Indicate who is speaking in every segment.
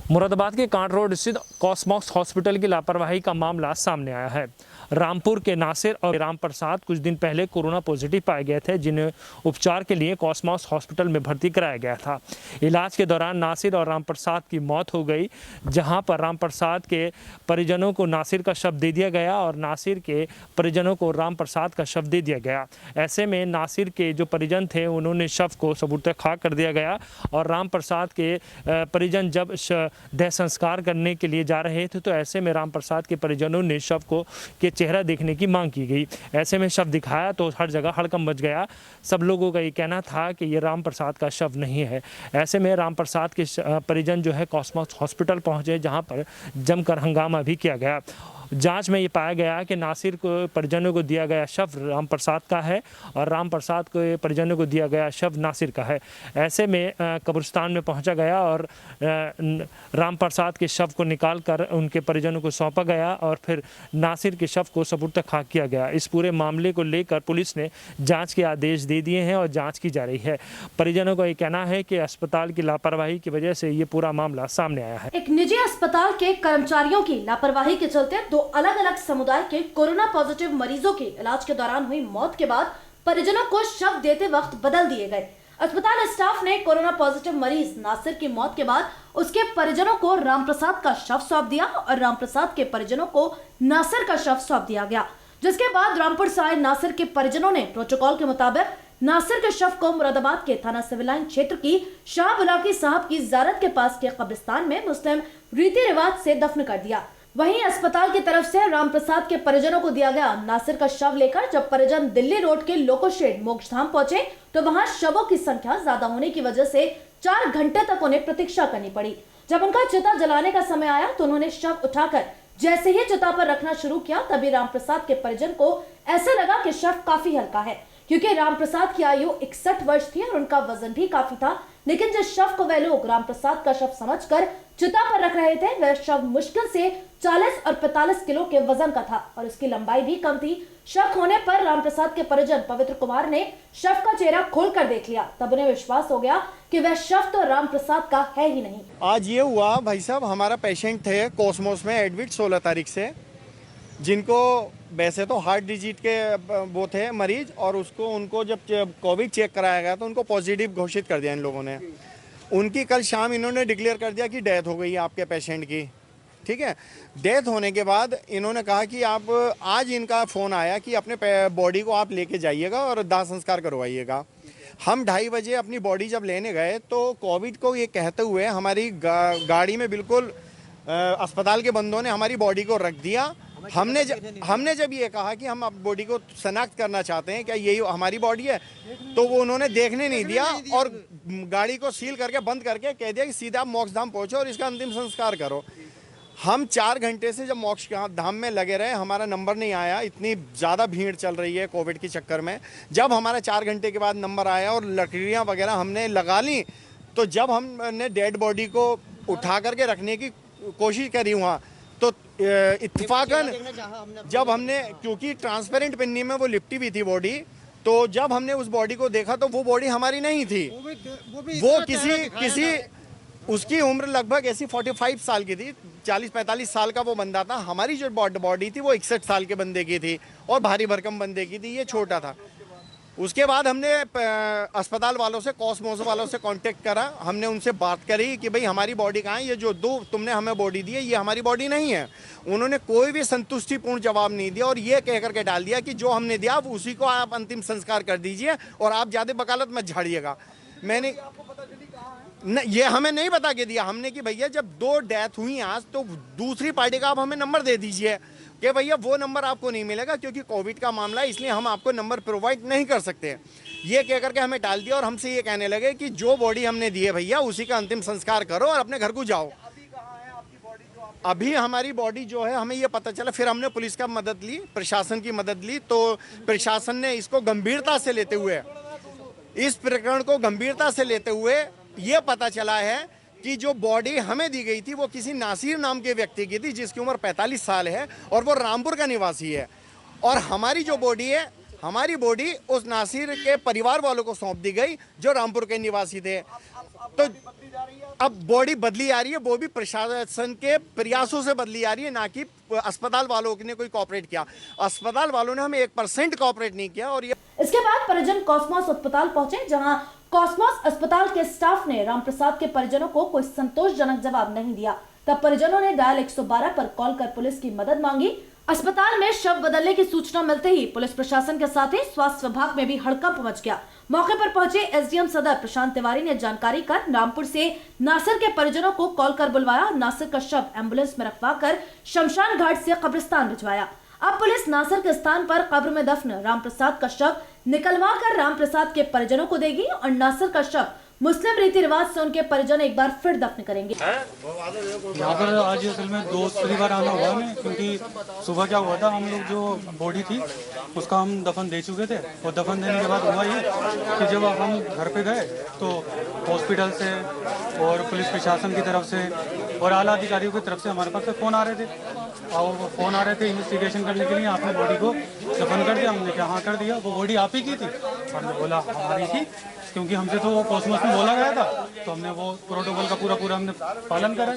Speaker 1: मुरादाबाद के can't road स्थित Cosmos hospital की लापरवाही का मामला सामने आया है। रामपुर के नासिर और राम प्रसाद कुछ दिन पहले कोरोना पॉजिटिव पाए गए थे, जिन्हें उपचार के लिए कॉस्मॉस हॉस्पिटल में भर्ती कराया गया था। इलाज के दौरान नासिर और राम प्रसाद की मौत हो गई, जहां पर राम प्रसाद के परिजनों को नासिर का शव दे दिया गया और नासिर के परिजनों को राम प्रसाद का शव दे दिया गया। ऐसे में नासिर के जो परिजन थे उन्होंने शव को सबूत खाक कर दिया गया और राम प्रसाद के परिजन जब देह संस्कार करने के लिए जा रहे थे तो ऐसे में राम प्रसाद के परिजनों ने शव को के चेहरा देखने की मांग की गई। ऐसे में शव दिखाया तो हर जगह हड़कंप मच गया। सब लोगों का ये कहना था कि ये राम प्रसाद का शव नहीं है। ऐसे में राम प्रसाद के परिजन जो है कॉस्मॉस हॉस्पिटल पहुंचे, जहां पर जमकर हंगामा भी किया गया। जांच में ये पाया गया कि नासिर को परिजनों को दिया गया शव राम प्रसाद का है और राम प्रसाद को परिजनों को दिया गया शव नासिर का है। ऐसे में कब्रिस्तान में पहुंचा गया और राम प्रसाद के शव को निकालकर उनके परिजनों को सौंपा गया और फिर नासिर के शव को सबूत खाक किया गया। इस पूरे मामले को लेकर पुलिस ने जाँच के आदेश दे दिए हैं और जाँच की जा रही है। परिजनों का ये कहना है कि अस्पताल की लापरवाही की वजह से ये पूरा मामला सामने आया है।
Speaker 2: एक निजी अस्पताल के कर्मचारियों की लापरवाही के चलते दो अलग अलग समुदाय के कोरोना पॉजिटिव मरीजों के इलाज के दौरान हुई मौत के बाद परिजनों को शव देते वक्त बदल दिए गए। अस्पताल स्टाफ ने कोरोना पॉजिटिव मरीज नासिर की मौत के बाद उसके परिजनों को रामप्रसाद का शव सौंप दिया और रामप्रसाद के परिजनों को नासिर का शव सौंप दिया गया, जिसके बाद रामपुर से आए नासिर के परिजनों ने प्रोटोकॉल के मुताबिक नासिर के शव को मुरादाबाद के थाना सिविल लाइन क्षेत्र की शाह बुलाकी साहब की ज़ियारत के पास के कब्रिस्तान में मुस्लिम रीति रिवाज से दफन कर दिया। वहीं अस्पताल की तरफ से राम प्रसाद के परिजनों को दिया गया नासिर का शव लेकर जब परिजन दिल्ली रोड के लोको शेड मोक्षधाम पहुंचे तो वहां शवों की संख्या ज्यादा होने की वजह से 4 घंटे तक उन्हें प्रतीक्षा करनी पड़ी। जब उनका चिता जलाने का समय आया तो उन्होंने शव उठाकर जैसे ही चिता पर रखना शुरू किया तभी राम प्रसाद के परिजन को ऐसा लगा कि शव काफी हल्का है, क्योंकि राम प्रसाद की आयु 61 वर्ष थी और उनका वजन भी काफी था। लेकिन जिस शव को वे लोग राम प्रसाद का शव समझकर चिता पर रख रहे थे वह शव मुश्किल से 40 और 45 किलो के वजन का था और उसकी लंबाई भी कम थी। शक होने पर राम प्रसाद के परिजन पवित्र कुमार ने शव का चेहरा खोलकर देख लिया। तब उन्हें विश्वास हो गया कि वह शव तो राम प्रसाद का है ही नहीं।
Speaker 3: आज ये हुआ भाई साहब, हमारा पेशेंट थे कॉस्मोस में एडमिट 16 तारीख से, जिनको वैसे तो हार्ट डिजीज के वो थे मरीज और उनको जब कोविड चेक कराया गया तो उनको पॉजिटिव घोषित कर दिया इन लोगों ने। उनकी कल शाम इन्होंने डिक्लेयर कर दिया कि डेथ हो गई है आपके पेशेंट की। ठीक है, डेथ होने के बाद इन्होंने कहा कि आप आज इनका फ़ोन आया कि अपने बॉडी को आप लेके जाइएगा और दाह संस्कार करवाइएगा। हम 2:30 बजे अपनी बॉडी जब लेने गए तो कोविड को ये कहते हुए हमारी गाड़ी में बिल्कुल अस्पताल के बंदों ने हमारी बॉडी को रख दिया। हमने जब ये कहा कि हम अब बॉडी को शनाख्त करना चाहते हैं, क्या यही हमारी बॉडी है, तो वो उन्होंने देखने नहीं दिया और गाड़ी को सील करके बंद करके कह दिया कि सीधा आप मोक्षधाम पहुंचो और इसका अंतिम संस्कार करो। हम 4 घंटे से जब मोक्ष धाम में लगे रहे, हमारा नंबर नहीं आया। इतनी ज़्यादा भीड़ चल रही है कोविड के चक्कर में। जब हमारा 4 घंटे के बाद नंबर आया और लकड़ियाँ वगैरह हमने लगा ली, तो जब हमने डेड बॉडी को उठा करके रखने की कोशिश करी वहाँ, तो इत्तेफाकन जब हमने, क्योंकि ट्रांसपेरेंट पन्नी में वो लिपटी भी थी बॉडी, तो जब हमने उस बॉडी को देखा तो वो बॉडी हमारी नहीं थी। वो किसी उसकी उम्र लगभग ऐसी 45 साल की थी, 40-45 साल का वो बंदा था। हमारी जो बॉडी थी वो 61 साल के बंदे की थी और भारी भरकम बंदे की थी, ये छोटा था। उसके बाद हमने अस्पताल वालों से, कॉस्मोस वालों से कांटेक्ट करा। हमने उनसे बात करी कि भाई हमारी बॉडी कहाँ है, ये जो तुमने हमें बॉडी दी है ये हमारी बॉडी नहीं है। उन्होंने कोई भी संतुष्टिपूर्ण जवाब नहीं दिया और ये कह करके डाल दिया कि जो हमने दिया उसी को आप अंतिम संस्कार कर दीजिए और आप ज़्यादा वकालत मत झाड़िएगा। मैंने ये हमें नहीं बता के दिया हमने कि भैया जब 2 डेथ हुई आज तो दूसरी पार्टी का आप हमें नंबर दे दीजिए कि भैया वो नंबर आपको नहीं मिलेगा क्योंकि कोविड का मामला है, इसलिए हम आपको नंबर प्रोवाइड नहीं कर सकते। ये कह करके हमें टाल दिया और हमसे ये कहने लगे कि जो बॉडी हमने दी है भैया उसी का अंतिम संस्कार करो और अपने घर को जाओ। अभी हमारी बॉडी जो है हमें ये पता चला, फिर हमने पुलिस का मदद ली, प्रशासन की मदद ली, तो प्रशासन ने इसको गंभीरता से लेते हुए, इस प्रकरण को गंभीरता से लेते हुए ये पता चला है कि जो बॉडी हमें दी गई थी वो किसी नासिर नाम के व्यक्ति की थी जिसकी उम्र 45 साल है और वो रामपुर का निवासी है। और हमारी जो बॉडी है हमारी बॉडी उस नासिर के परिवार वालों को सौंप दी गई जो रामपुर के निवासी थे। तो अब बॉडी बदली जा रही है, वो भी प्रशासन के प्रयासों से बदली जा रही है, ना कि अस्पताल वालों ने कोई कॉपरेट किया। अस्पताल वालों ने हमें 1% कॉपरेट नहीं किया। और ये
Speaker 2: इसके बाद परिजन कॉस्मॉस अस्पताल पहुंचे, जहां कॉस्मॉस अस्पताल के स्टाफ ने रामप्रसाद के परिजनों को कोई संतोषजनक जवाब नहीं दिया। तब परिजनों ने डायल 112 पर कॉल कर पुलिस की मदद मांगी। अस्पताल में शव बदलने की सूचना मिलते ही पुलिस प्रशासन के साथ ही स्वास्थ्य विभाग में भी हड़कंप मच गया। मौके पर पहुंचे एसडीएम सदर प्रशांत तिवारी ने जानकारी कर रामपुर से नासिर के परिजनों को कॉल कर बुलवाया। नासिर का शव एम्बुलेंस में रखवाकर शमशान घाट से कब्रिस्तान भिजवाया। अब पुलिस नासिर के स्थान पर कब्र में दफन रामप्रसाद का शव निकलवा कर रामप्रसाद के परिजनों को देगी और नासिर का शव मुस्लिम रीति रिवाज से उनके परिजन एक बार फिर दफन करेंगे।
Speaker 4: यहाँ पर आज असल में 2 बार आना हुआ है, क्योंकि सुबह क्या हुआ था, हम लोग जो बॉडी थी उसका हम दफन दे चुके थे। और दफन देने के बाद हुआ ये कि जब हम घर पे गए तो हॉस्पिटल से और पुलिस प्रशासन की तरफ से और आला अधिकारियों की तरफ से हमारे पास फ़ोन आ रहे थे। और वो फ़ोन आ रहे थे इन्वेस्टिगेशन करने के लिए, आपने बॉडी को दफन कर दिया। हमने क्या हाँ कर दिया। वो बॉडी आप ही की थी? हमने बोला हमारी थी, क्योंकि हमसे तो वो कॉस्मोस में बोला गया था, तो हमने वो प्रोटोकॉल का पूरा हमने पालन करा,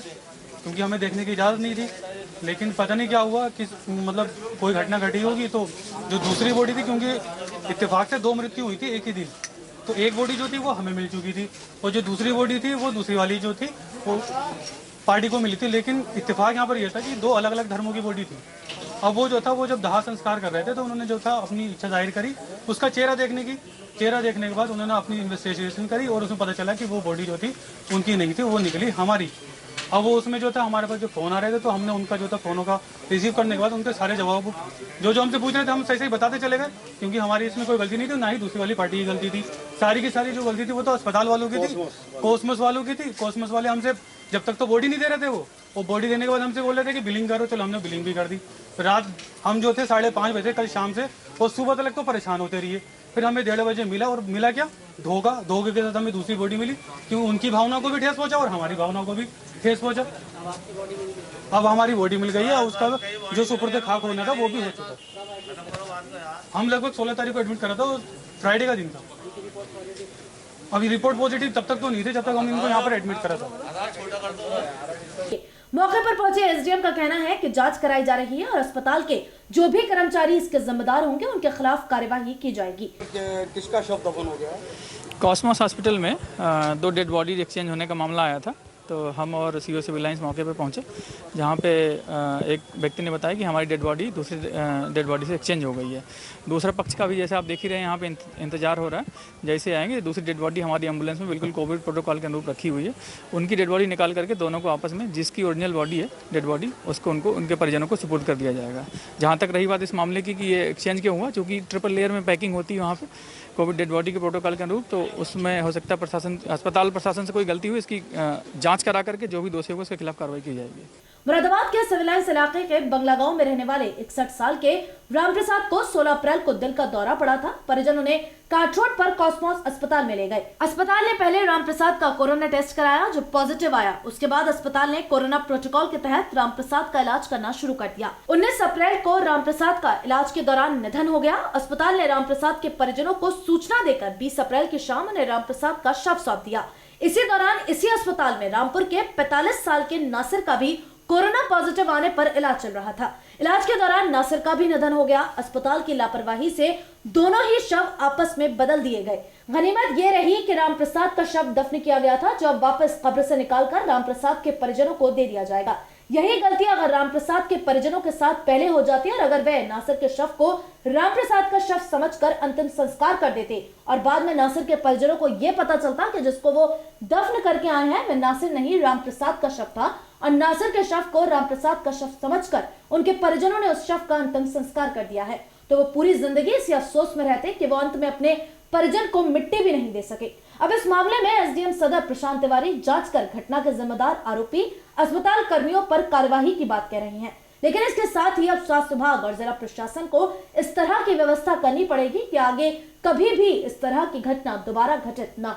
Speaker 4: क्योंकि हमें देखने की इजाज़त नहीं थी। लेकिन पता नहीं क्या हुआ कि मतलब कोई घटना घटी होगी, तो जो दूसरी बॉडी थी, क्योंकि इत्तेफाक से 2 मृत्यु हुई थी एक ही दिन, तो एक बॉडी जो थी वो हमें मिल चुकी थी और जो दूसरी बॉडी थी वो दूसरी वाली जो थी वो पार्टी को मिली थी। लेकिन इत्तेफाक यहाँ पर यह था कि 2 अलग अलग धर्मों की बॉडी थी। अब वो जो था, वो जब दाह संस्कार कर रहे थे तो उन्होंने जो था अपनी इच्छा जाहिर करी उसका चेहरा देखने के बाद उन्होंने अपनी इन्वेस्टिगेशन करी और उसमें पता चला कि वो बॉडी जो थी उनकी नहीं थी, वो निकली हमारी। अब वो उसमें जो था हमारे पास जो फ़ोन आ रहे थे, तो हमने उनका जो था फ़ोनों का रिसीव करने के बाद उनके सारे जवाब जो हमसे पूछ रहे थे हम सही बताते चले गए, क्योंकि हमारी इसमें कोई गलती नहीं थी, ना ही दूसरी वाली पार्टी की गलती थी। सारी की सारी जो गलती थी वो तो अस्पताल वालों की थी, कॉस्मोस वालों की थी। कॉस्मोस वाले हमसे जब तक तो बॉडी नहीं दे रहे थे, वो बॉडी देने के बाद हमसे बोल रहे थे कि बिलिंग करो। चलो हमने बिलिंग भी कर दी। रात हम जो थे 5:30 बजे कल शाम से और सुबह तक तो परेशान होते रहिए। फिर हमें 1:30 बजे मिला, और मिला क्या, धोखे के साथ हमें दूसरी बॉडी मिली, क्योंकि उनकी भावना को भी ठेस पहुंचा और हमारी भावना को भी ठेस पहुंचा। अब हमारी बॉडी मिल गई है और उसका जो सुपुर्द खाक होना था वो भी हो चुका। हम लगभग 16 तारीख को एडमिट करा था, फ्राइडे का दिन था। अभी रिपोर्ट पॉजिटिव तब तक तो नहीं थे जब तक हम इनको यहाँ पर एडमिट करा था।
Speaker 2: मौके पर पहुंचे एसडीएम का कहना है कि जांच कराई जा रही है और अस्पताल के जो भी कर्मचारी इसके जिम्मेदार होंगे उनके खिलाफ कार्यवाही की जाएगी।
Speaker 3: किसका शव दफन हो गया?
Speaker 5: कॉस्मोस हॉस्पिटल में 2 डेड बॉडी एक्सचेंज होने का मामला आया था, तो हम और सीओ सिविल लाइंस मौके पर पहुंचे, जहां पे एक व्यक्ति ने बताया कि हमारी डेड बॉडी दूसरी डेड बॉडी से एक्सचेंज हो गई है। दूसरा पक्ष का भी जैसे आप देख ही रहे हैं यहाँ पे इंतजार हो रहा है, जैसे आएंगे दूसरी डेड बॉडी हमारी एम्बुलेंस में बिल्कुल कोविड प्रोटोकॉल के अनुरूप रखी हुई है। उनकी डेड बॉडी निकाल करके दोनों को आपस में, जिसकी ओरिजिनल बॉडी है डेड बॉडी, उसको उनके परिजनों को सुपुर्द कर दिया जाएगा। जहाँ तक रही बात इस मामले की कि ये एक्सचेंज क्यों हुआ, चूँकि ट्रिपल लेयर में पैकिंग होती है वहाँ पर कोविड डेड बॉडी के प्रोटोकॉल के अनुरूप, तो उसमें हो सकता है अस्पताल प्रशासन से कोई गलती हुई, इसकी जांच करा करके जो भी दोषी होगा उसके खिलाफ कार्रवाई की जाएगी।
Speaker 2: मुरादाबाद के सिविल लाइंस इलाके के बंगला गांव में रहने वाले 61 साल के रामप्रसाद को 16 अप्रैल को दिल का दौरा पड़ा था। परिजन उन्हें काट रोड पर कॉस्मोस अस्पताल में ले गए। अस्पताल ने पहले रामप्रसाद का कोरोना टेस्ट कराया, जो पॉजिटिव आया। उसके बाद अस्पताल ने कोरोना प्रोटोकॉल के तहत रामप्रसाद का इलाज करना शुरू कर दिया। 19 अप्रैल को रामप्रसाद का इलाज के दौरान निधन हो गया। अस्पताल ने रामप्रसाद के परिजनों को सूचना देकर 20 अप्रैल की शाम उन्हें रामप्रसाद का शव सौंप दिया। इसी दौरान इसी अस्पताल में रामपुर के 45 साल के नासिर का भी कोरोना पॉजिटिव आने पर इलाज चल रहा था। इलाज के दौरान नासिर का भी निधन हो गया। अस्पताल की लापरवाही से दोनों ही शव आपस में बदल दिए गए। गनीमत ये रही कि रामप्रसाद का शव दफन किया गया था, जो अब वापस कब्र से निकालकर रामप्रसाद के परिजनों को दे दिया जाएगा। यही गलती अगर रामप्रसाद के परिजनों के साथ पहले हो जाती और अगर वे नासिर के शव को रामप्रसाद का शव समझकर अंतिम संस्कार कर देते और बाद में नासिर के परिजनों को यह पता चलता कि जिसको वो दफन करके आए हैं वह नासिर नहीं रामप्रसाद का शव था, और नासिर के शव को रामप्रसाद का शव समझकर उनके परिजनों ने उस शव का अंतिम संस्कार कर दिया है, तो वो पूरी जिंदगी इस अफसोस में रहते कि वो अंत में अपने परिजन को मिट्टी भी नहीं दे सके। अब इस मामले में एसडीएम सदर प्रशांत तिवारी जांच कर घटना के जिम्मेदार आरोपी अस्पताल कर्मियों पर कार्यवाही की बात कह रहे हैं, लेकिन इसके साथ ही अब स्वास्थ्य विभाग और जिला प्रशासन को इस तरह की व्यवस्था करनी पड़ेगी कि आगे कभी भी इस तरह की घटना दोबारा घटित न हो।